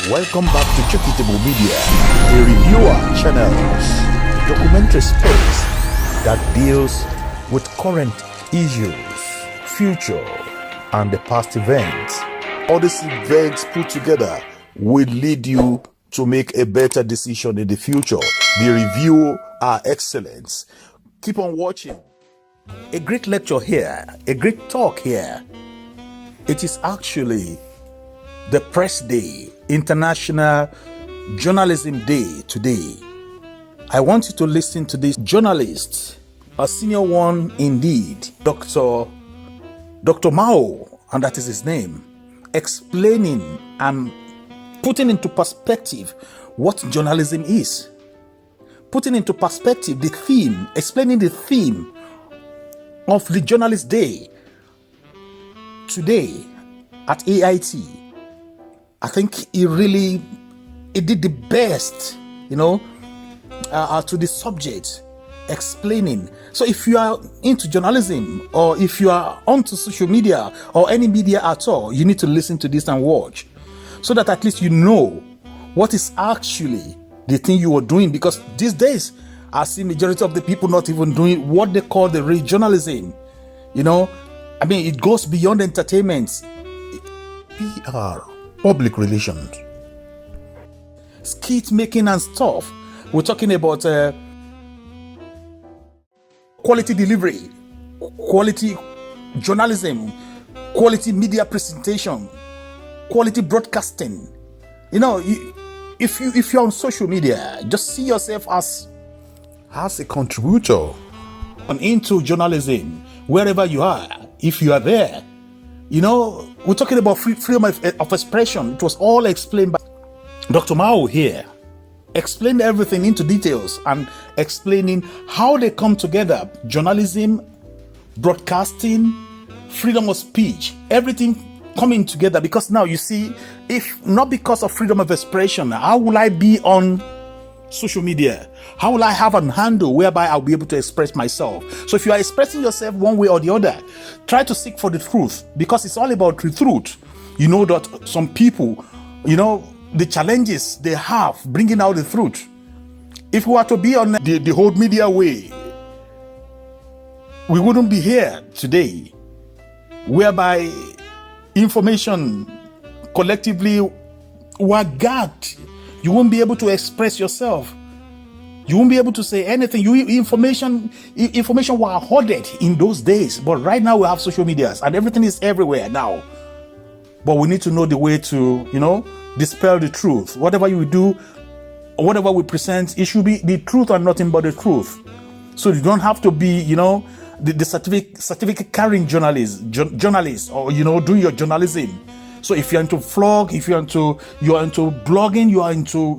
Welcome back to Chukitable Media, a reviewer channel, a documentary space that deals with current issues, future, and the past events. All these events put together will lead you to make a better decision in the future. The review are excellent. Keep on watching. A great lecture here, a great talk here. It is actually the Press Day, International Journalism Day today. I want you to listen to this journalist, a senior one indeed, Dr. Marho, and that is his name, explaining and putting into perspective what journalism is. Putting into perspective the theme, explaining the theme of the Journalist Day today at AIT. I think he did the best, to the subject, explaining. So if you are into journalism, or if you are onto social media or any media at all, you need to listen to this and watch, so that at least you know what is actually the thing you are doing. Because these days, I see majority of the people not even doing what they call the real journalism. It goes beyond entertainment. PR. Public relations, skit making and stuff. We're talking about quality delivery, quality journalism, quality media presentation, quality broadcasting. If you're on social media, just see yourself as a contributor and into journalism wherever you are. If you are there, we're talking about freedom of expression. It was all explained by Dr. Marho here. Explained everything into details and explaining how they come together. Journalism, broadcasting, freedom of speech, everything coming together. Because now you see, if not because of freedom of expression, how will I be on social media? How will I have a handle whereby I'll be able to express myself? So if you are expressing yourself one way or the other, try to seek for the truth, because it's all about the truth. You know that some people, the challenges they have bringing out the truth. If we were to be on the whole media way, we wouldn't be here today, whereby information collectively were gagged. You won't be able to express yourself. You won't be able to say anything. Information were hoarded in those days. But right now we have social medias and everything is everywhere now. But we need to know the way to, dispel the truth. Whatever you do, or whatever we present, it should be the truth and nothing but the truth. So you don't have to be, the certificate carrying journalist, or, doing your journalism. So if you're into vlog, if you're into blogging, you are into,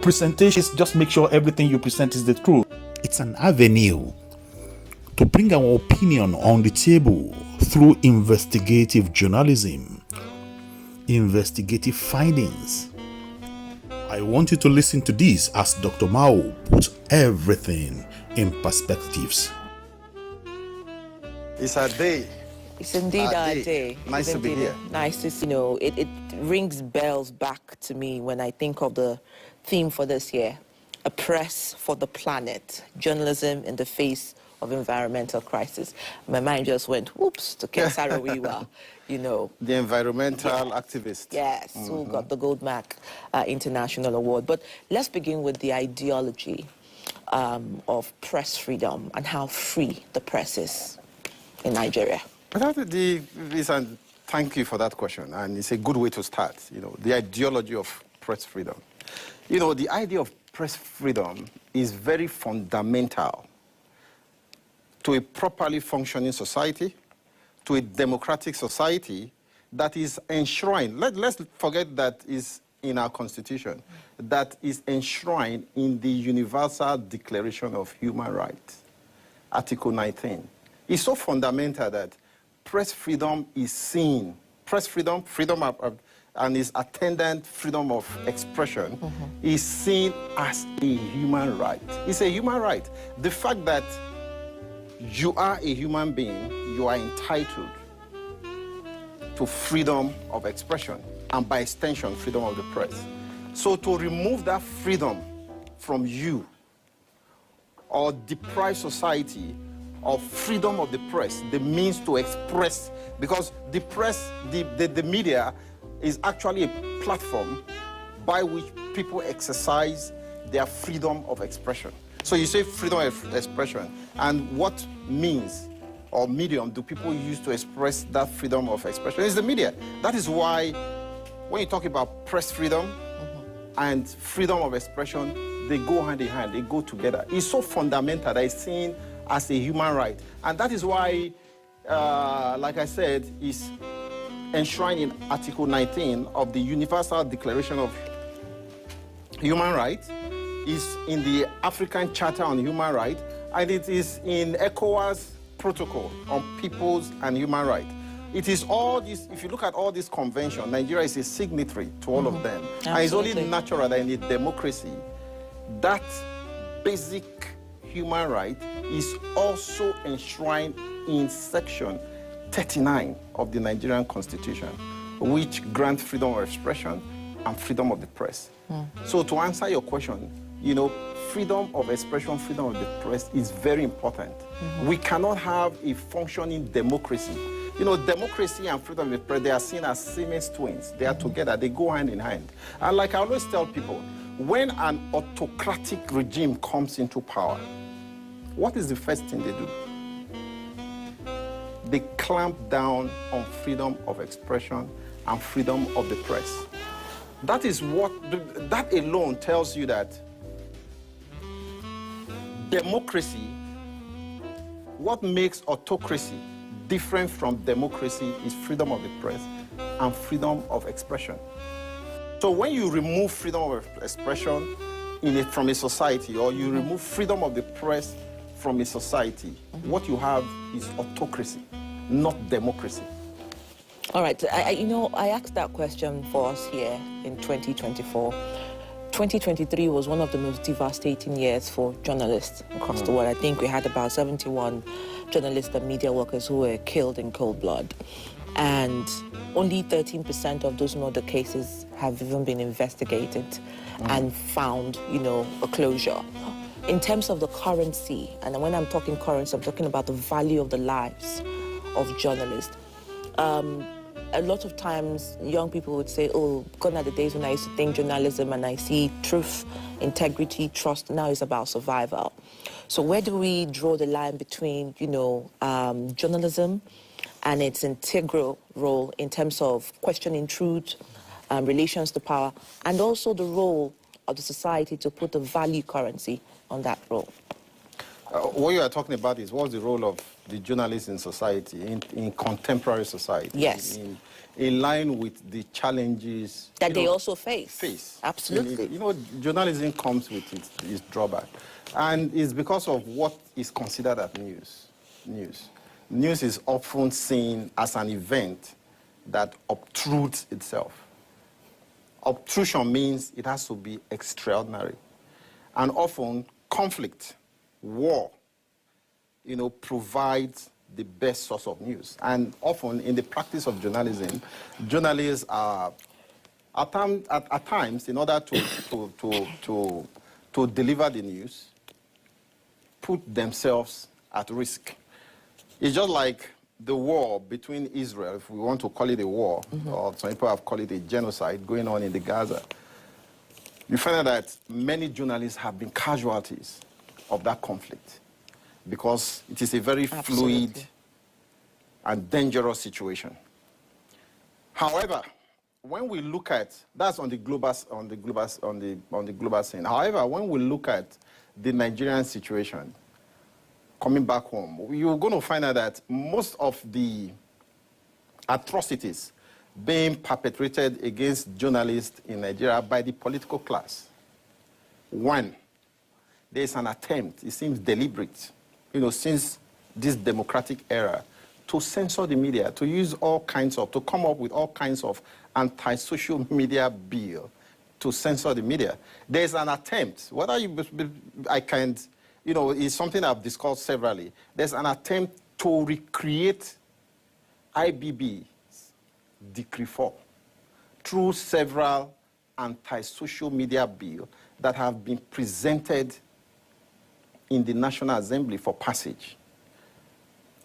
presentations, just make sure everything you present is the truth. It's an avenue to bring our opinion on the table through investigative journalism, investigative findings. I want you to listen to this as Dr. Marho puts everything in perspectives. It's a day. It's indeed our day. Nice to be here. Nice to see. It rings bells back to me when I think of the theme for this year: a press for the planet, journalism in the face of environmental crisis. My mind just went whoops to Kensara Wiwa, the environmental activist. Yes, who got the Goldmark International Award. But let's begin with the ideology of press freedom and how free the press is in Nigeria. Thank you for that question, and it's a good way to start. The ideology of press freedom. The idea of press freedom is very fundamental to a properly functioning society, to a democratic society that is enshrined. Let's forget that is in our Constitution, that is enshrined in the Universal Declaration of Human Rights, Article 19. It's so fundamental that press freedom is seen. Press freedom, and its attendant freedom of expression is seen as a human right. It's a human right. The fact that you are a human being, you are entitled to freedom of expression. and by extension, freedom of the press. So to remove that freedom from you or deprive society of freedom of the press, the means to express, because the press, the media is actually a platform by which people exercise their freedom of expression. So you say freedom of expression, and what means or medium do people use to express that freedom of expression? It's the media. That is why when you talk about press freedom and freedom of expression, they go hand in hand, they go together. It's so fundamental that it's seen as a human right. And that is why, like I said, it's enshrined in Article 19 of the Universal Declaration of Human Rights, is in the African Charter on Human Rights, and it is in ECOWAS Protocol on Peoples and Human Rights. It is all this, if you look at all these conventions, Nigeria is a signatory to all of them. Absolutely. And it's only natural that in a democracy, that basic human right is also enshrined in Section 39 of the Nigerian Constitution, which grants freedom of expression and freedom of the press. So to answer your question, you know, freedom of expression, freedom of the press is very important. We cannot have a functioning democracy. You know, democracy and freedom of the press, they are seen as Siamese twins. They are together, they go hand in hand. And like I always tell people, when an autocratic regime comes into power, what is the first thing they do? They clamp down on freedom of expression and freedom of the press. That is what, that alone tells you that democracy, what makes autocracy different from democracy is freedom of the press and freedom of expression. So when you remove freedom of expression from a society, or you remove freedom of the press from a society, what you have is autocracy, not democracy. All right, I asked that question for us here in 2024. 2023 was one of the most devastating years for journalists across the world. I think we had about 71 journalists and media workers who were killed in cold blood. And only 13% of those murder cases have even been investigated and found, a closure. In terms of the currency, and when I'm talking currency, I'm talking about the value of the lives of journalists. A lot of times, young people would say, oh, gone are the days when I used to think journalism and I see truth, integrity, trust, now it's about survival. So where do we draw the line between, journalism and its integral role in terms of questioning truth, relations to power, and also the role of the society to put a value currency on that role? What you are talking about is what's the role of the journalists in society, in contemporary society? Yes. In line with the challenges that they also face. Absolutely. Journalism comes with its drawback. And it's because of what is considered as news. News is often seen as an event that obtrudes itself. Obtrusion means it has to be extraordinary. And often conflict, war, provides the best source of news. And often in the practice of journalism, journalists are, at times, in order to deliver the news, put themselves at risk. It's just like the war between Israel, if we want to call it a war, or some people have called it a genocide going on in the Gaza. You find out that many journalists have been casualties of that conflict because it is a very fluid and dangerous situation. However, when we look at, that's on the global scene. However, when we look at the Nigerian situation, coming back home, you're going to find out that most of the atrocities being perpetrated against journalists in Nigeria by the political class. One, there's an attempt, it seems deliberate, since this democratic era, to censor the media, to use to come up with all kinds of anti-social media bill to censor the media. There's an attempt, it's something I've discussed severally. There's an attempt to recreate IBB's Decree 4, through several anti-social media bills that have been presented in the National Assembly for passage.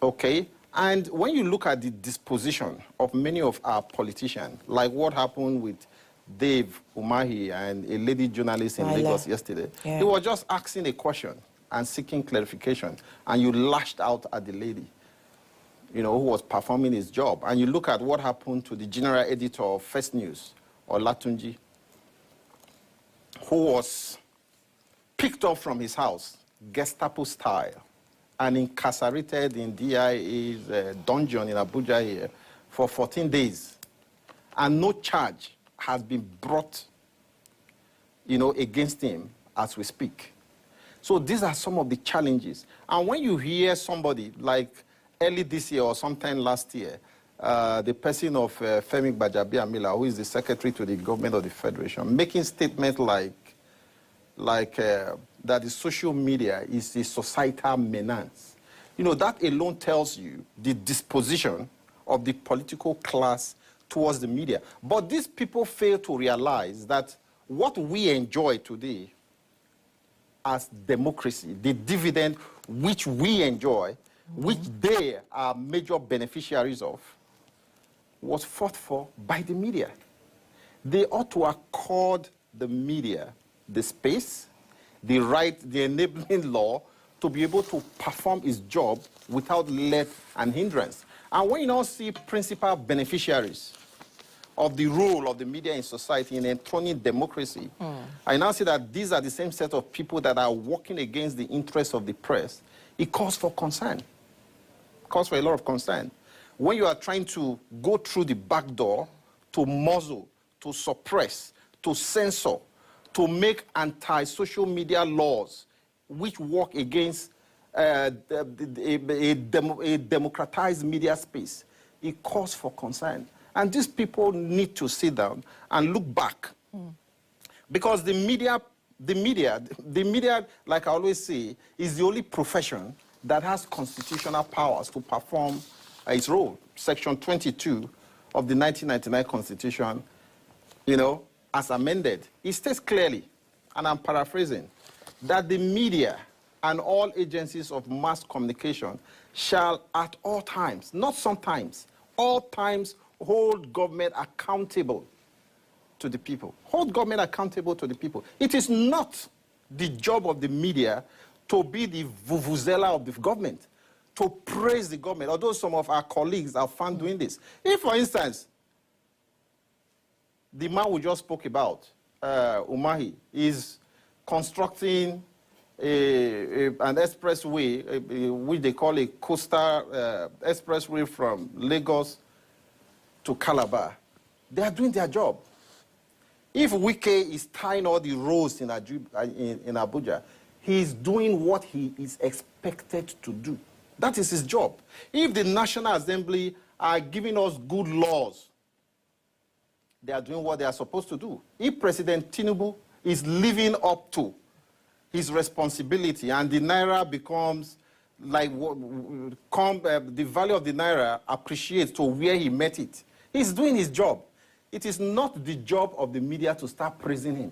Okay? And when you look at the disposition of many of our politicians, like what happened with Dave Umahi and a lady journalist in Lagos yesterday, he was just asking a question and seeking clarification, and you lashed out at the lady, you know, who was performing his job. And you look at what happened to the general editor of First News, Olatunji, who was picked up from his house, Gestapo style, and incarcerated in DIA's dungeon in Abuja here for 14 days. And no charge has been brought, you know, against him as we speak. So these are some of the challenges. And when you hear somebody like early this year or sometime last year, the person of Femi Gbajabiamila, who is the secretary to the government of the Federation, making statements like that the social media is a societal menace. You know, that alone tells you the disposition of the political class towards the media. But these people fail to realize that what we enjoy today as democracy, the dividend which we enjoy, which they are major beneficiaries of, was fought for by the media. They ought to accord the media the space, the right, the enabling law to be able to perform its job without let and hindrance. And when you now see principal beneficiaries of the role of the media in society in enthroning democracy, I now see that these are the same set of people that are working against the interests of the press. It calls for concern. It calls for a lot of concern. When you are trying to go through the back door to muzzle, to suppress, to censor, to make anti-social media laws which work against a democratized media space, it calls for concern. And these people need to sit down and look back. Because the media, like I always say, is the only profession that has constitutional powers to perform its role. Section 22 of the 1999 Constitution, you know, as amended, it states clearly, and I'm paraphrasing, that the media and all agencies of mass communication shall at all times, not sometimes, all times hold government accountable to the people. Hold government accountable to the people. It is not the job of the media to be the vuvuzela of the government, to praise the government, although some of our colleagues are found doing this. If, for instance, the man we just spoke about, Umahi, is constructing an expressway, which they call a coastal expressway from Lagos to Calabar. They are doing their job. If Wike is tying all the roads in Abuja, he is doing what he is expected to do. That is his job. If the National Assembly are giving us good laws, they are doing what they are supposed to do. If President Tinubu is living up to his responsibility and the Naira becomes like the value of the Naira appreciates to where he met it, he's doing his job. It is not the job of the media to start praising him.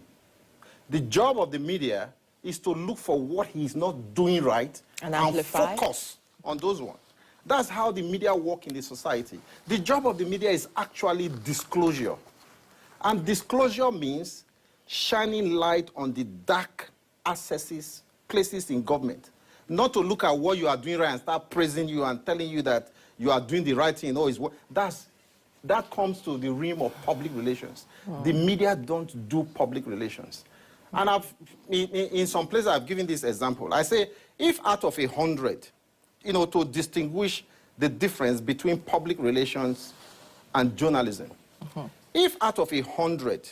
The job of the media is to look for what he is not doing right and focus on those ones. That's how the media work in the society. The job of the media is actually disclosure. And disclosure means shining light on the dark accesses, places in government. Not to look at what you are doing right and start praising you and telling you that you are doing the right thing. Oh, that comes to the realm of public relations. The media don't do public relations. And in some places I've given this example. I say, if out of 100, you know, to distinguish the difference between public relations and journalism, if out of 100,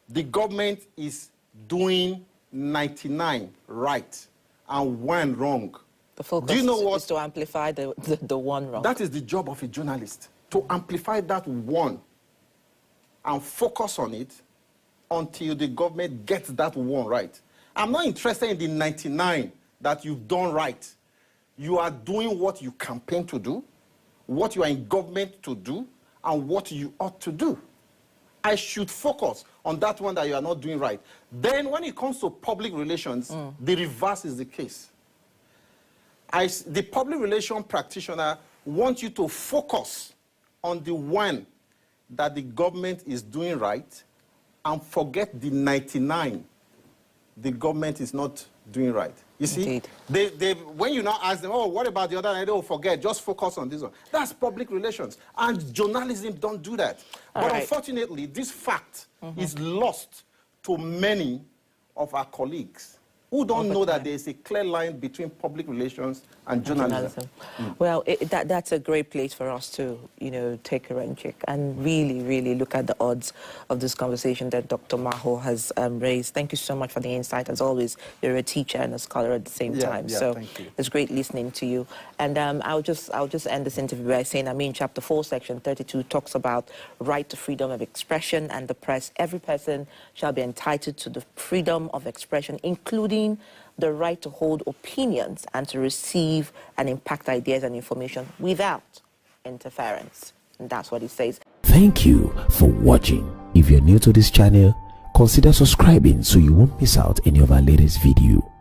the government is doing 99 right and 1 wrong, the focus is to amplify the one wrong. That is the job of a journalist, to amplify that one and focus on it until the government gets that one right. I'm not interested in the 99 that you've done right. You are doing what you campaign to do, what you are in government to do and what you ought to do. I should focus on that one that you are not doing right. Then when it comes to public relations, the reverse is the case. The public relation practitioner wants you to focus on the one that the government is doing right and forget the 99 the government is not doing right. You see, when you now ask them, oh, what about the other? They don't forget, just focus on this one. That's public relations. And journalism don't do that. But unfortunately, this fact is lost to many of our colleagues who don't know that there is a clear line between public relations and journalism. Well, that's a great place for us to, take a rain check and really, really look at the odds of this conversation that Dr. Marho has raised. Thank you so much for the insight. As always, you're a teacher and a scholar at the same time. So it's great listening to you. And I'll just end this interview by saying, chapter 4, section 32 talks about right to freedom of expression and the press. Every person shall be entitled to the freedom of expression, including the right to hold opinions and to receive and impact ideas and information without interference. And that's what it says. Thank you for watching. If you're new to this channel, consider subscribing so you won't miss out any of our latest video.